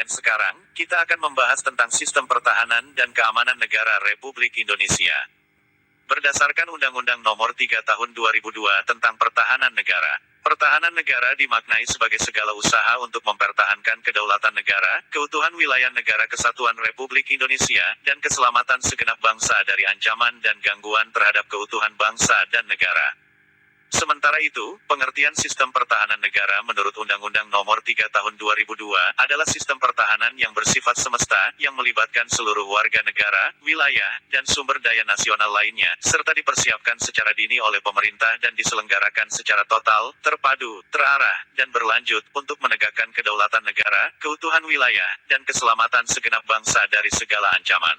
dan sekarang, kita akan membahas tentang sistem pertahanan dan keamanan negara Republik Indonesia. Berdasarkan Undang-Undang Nomor 3 Tahun 2002 tentang Pertahanan Negara. Pertahanan negara dimaknai sebagai segala usaha untuk mempertahankan kedaulatan negara, keutuhan wilayah negara kesatuan Republik Indonesia, dan keselamatan segenap bangsa dari ancaman dan gangguan terhadap keutuhan bangsa dan negara. Sementara itu, pengertian sistem pertahanan negara menurut Undang-Undang Nomor 3 Tahun 2002 adalah sistem pertahanan yang bersifat semesta, yang melibatkan seluruh warga negara, wilayah, dan sumber daya nasional lainnya, serta dipersiapkan secara dini oleh pemerintah dan diselenggarakan secara total, terpadu, terarah, dan berlanjut untuk menegakkan kedaulatan negara, keutuhan wilayah, dan keselamatan segenap bangsa dari segala ancaman.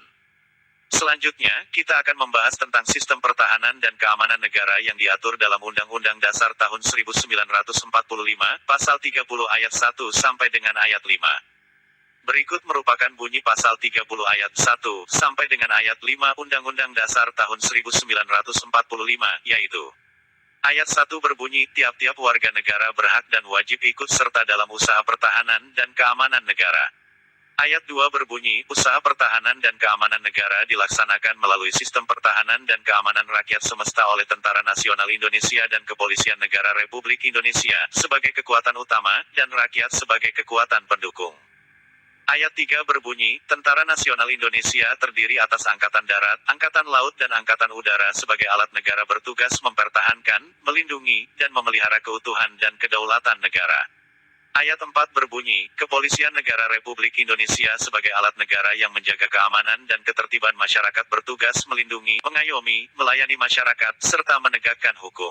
Selanjutnya, kita akan membahas tentang sistem pertahanan dan keamanan negara yang diatur dalam Undang-Undang Dasar tahun 1945, Pasal 30 Ayat 1 sampai dengan Ayat 5. Berikut merupakan bunyi Pasal 30 Ayat 1 sampai dengan Ayat 5 Undang-Undang Dasar tahun 1945, yaitu: Ayat 1 berbunyi, tiap-tiap warga negara berhak dan wajib ikut serta dalam usaha pertahanan dan keamanan negara. Ayat 2 berbunyi, usaha pertahanan dan keamanan negara dilaksanakan melalui sistem pertahanan dan keamanan rakyat semesta oleh Tentara Nasional Indonesia dan Kepolisian Negara Republik Indonesia sebagai kekuatan utama, dan rakyat sebagai kekuatan pendukung. Ayat 3 berbunyi, Tentara Nasional Indonesia terdiri atas Angkatan Darat, Angkatan Laut dan Angkatan Udara sebagai alat negara bertugas mempertahankan, melindungi, dan memelihara keutuhan dan kedaulatan negara. Ayat 4 berbunyi, Kepolisian Negara Republik Indonesia sebagai alat negara yang menjaga keamanan dan ketertiban masyarakat bertugas melindungi, mengayomi, melayani masyarakat, serta menegakkan hukum.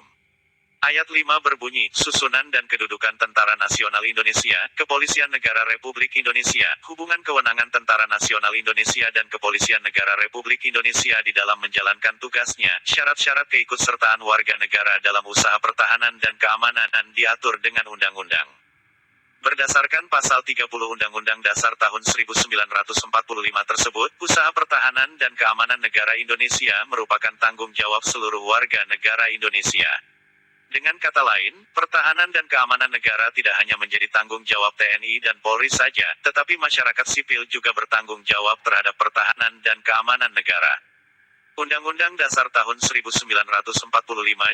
Ayat 5 berbunyi, susunan dan kedudukan Tentara Nasional Indonesia, Kepolisian Negara Republik Indonesia, hubungan kewenangan Tentara Nasional Indonesia dan Kepolisian Negara Republik Indonesia di dalam menjalankan tugasnya, syarat-syarat keikutsertaan warga negara dalam usaha pertahanan dan keamanan diatur dengan undang-undang. Berdasarkan Pasal 30 Undang-Undang Dasar tahun 1945 tersebut, usaha pertahanan dan keamanan negara Indonesia merupakan tanggung jawab seluruh warga negara Indonesia. Dengan kata lain, pertahanan dan keamanan negara tidak hanya menjadi tanggung jawab TNI dan Polri saja, tetapi masyarakat sipil juga bertanggung jawab terhadap pertahanan dan keamanan negara. Undang-Undang Dasar tahun 1945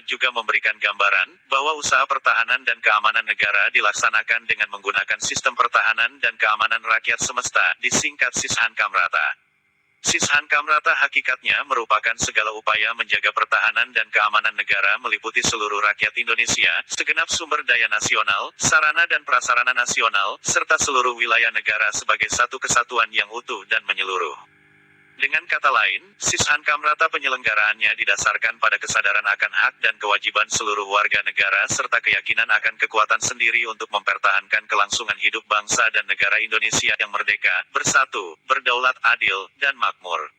juga memberikan gambaran bahwa usaha pertahanan dan keamanan negara dilaksanakan dengan menggunakan sistem pertahanan dan keamanan rakyat semesta, disingkat Sishankamrata. Sishankamrata hakikatnya merupakan segala upaya menjaga pertahanan dan keamanan negara meliputi seluruh rakyat Indonesia, segenap sumber daya nasional, sarana dan prasarana nasional, serta seluruh wilayah negara sebagai satu kesatuan yang utuh dan menyeluruh. Dengan kata lain, Sishankamrata penyelenggaraannya didasarkan pada kesadaran akan hak dan kewajiban seluruh warga negara serta keyakinan akan kekuatan sendiri untuk mempertahankan kelangsungan hidup bangsa dan negara Indonesia yang merdeka, bersatu, berdaulat, adil, dan makmur.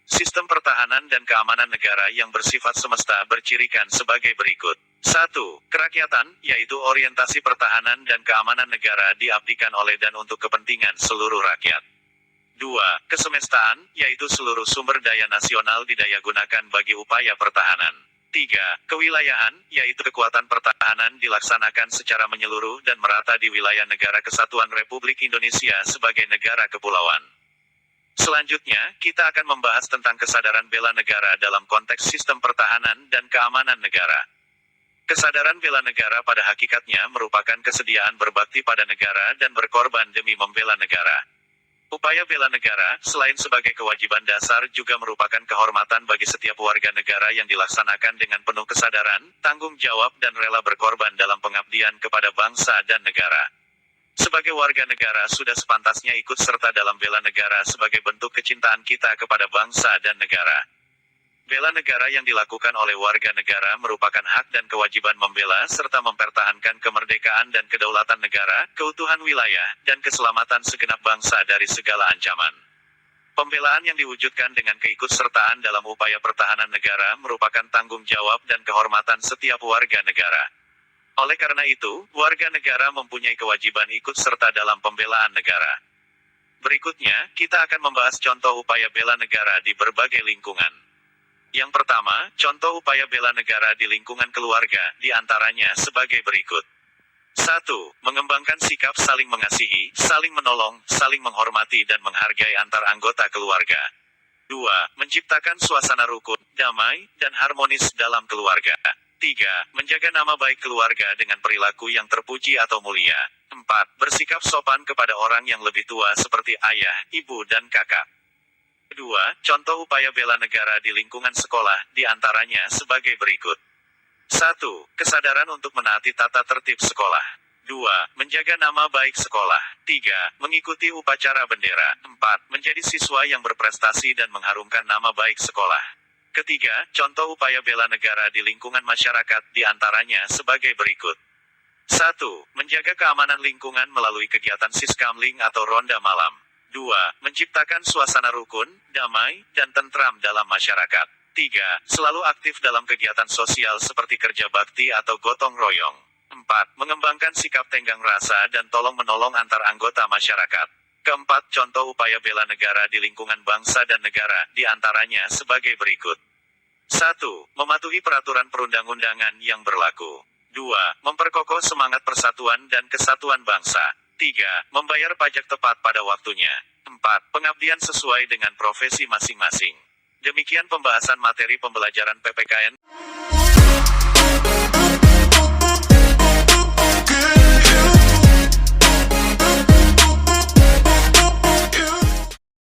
Sistem pertahanan dan keamanan negara yang bersifat semesta bercirikan sebagai berikut. 1. Kerakyatan, yaitu orientasi pertahanan dan keamanan negara diabdikan oleh dan untuk kepentingan seluruh rakyat. 2. Kesemestaan, yaitu seluruh sumber daya nasional didayagunakan bagi upaya pertahanan. 3. Kewilayahan, yaitu kekuatan pertahanan dilaksanakan secara menyeluruh dan merata di wilayah negara kesatuan Republik Indonesia sebagai negara kepulauan. Selanjutnya, kita akan membahas tentang kesadaran bela negara dalam konteks sistem pertahanan dan keamanan negara. Kesadaran bela negara pada hakikatnya merupakan kesediaan berbakti pada negara dan berkorban demi membela negara. Upaya bela negara, selain sebagai kewajiban dasar juga merupakan kehormatan bagi setiap warga negara yang dilaksanakan dengan penuh kesadaran, tanggung jawab dan rela berkorban dalam pengabdian kepada bangsa dan negara. Sebagai warga negara sudah sepantasnya ikut serta dalam bela negara sebagai bentuk kecintaan kita kepada bangsa dan negara. Bela negara yang dilakukan oleh warga negara merupakan hak dan kewajiban membela serta mempertahankan kemerdekaan dan kedaulatan negara, keutuhan wilayah, dan keselamatan segenap bangsa dari segala ancaman. Pembelaan yang diwujudkan dengan keikutsertaan dalam upaya pertahanan negara merupakan tanggung jawab dan kehormatan setiap warga negara. Oleh karena itu, warga negara mempunyai kewajiban ikut serta dalam pembelaan negara. Berikutnya, kita akan membahas contoh upaya bela negara di berbagai lingkungan. Yang pertama, contoh upaya bela negara di lingkungan keluarga, di antaranya sebagai berikut. 1. Mengembangkan sikap saling mengasihi, saling menolong, saling menghormati dan menghargai antar anggota keluarga. 2. Menciptakan suasana rukun, damai, dan harmonis dalam keluarga. 3. Menjaga nama baik keluarga dengan perilaku yang terpuji atau mulia. 4. Bersikap sopan kepada orang yang lebih tua seperti ayah, ibu dan kakak. 2. Contoh upaya bela negara di lingkungan sekolah, di antaranya sebagai berikut. 1. Kesadaran untuk menaati tata tertib sekolah. 2. Menjaga nama baik sekolah. 3. Mengikuti upacara bendera. 4. Menjadi siswa yang berprestasi dan mengharumkan nama baik sekolah. Ketiga, contoh upaya bela negara di lingkungan masyarakat, di antaranya sebagai berikut. 1. Menjaga keamanan lingkungan melalui kegiatan siskamling atau ronda malam. 2. Menciptakan suasana rukun, damai, dan tentram dalam masyarakat. 3. Selalu aktif dalam kegiatan sosial seperti kerja bakti atau gotong royong. 4. Mengembangkan sikap tenggang rasa dan tolong-menolong antar anggota masyarakat. Keempat, contoh upaya bela negara di lingkungan bangsa dan negara, di antaranya sebagai berikut. 1. Mematuhi peraturan perundang-undangan yang berlaku. 2. Memperkokoh semangat persatuan dan kesatuan bangsa. 3. Membayar pajak tepat pada waktunya. 4. Pengabdian sesuai dengan profesi masing-masing. Demikian pembahasan materi pembelajaran PPKN.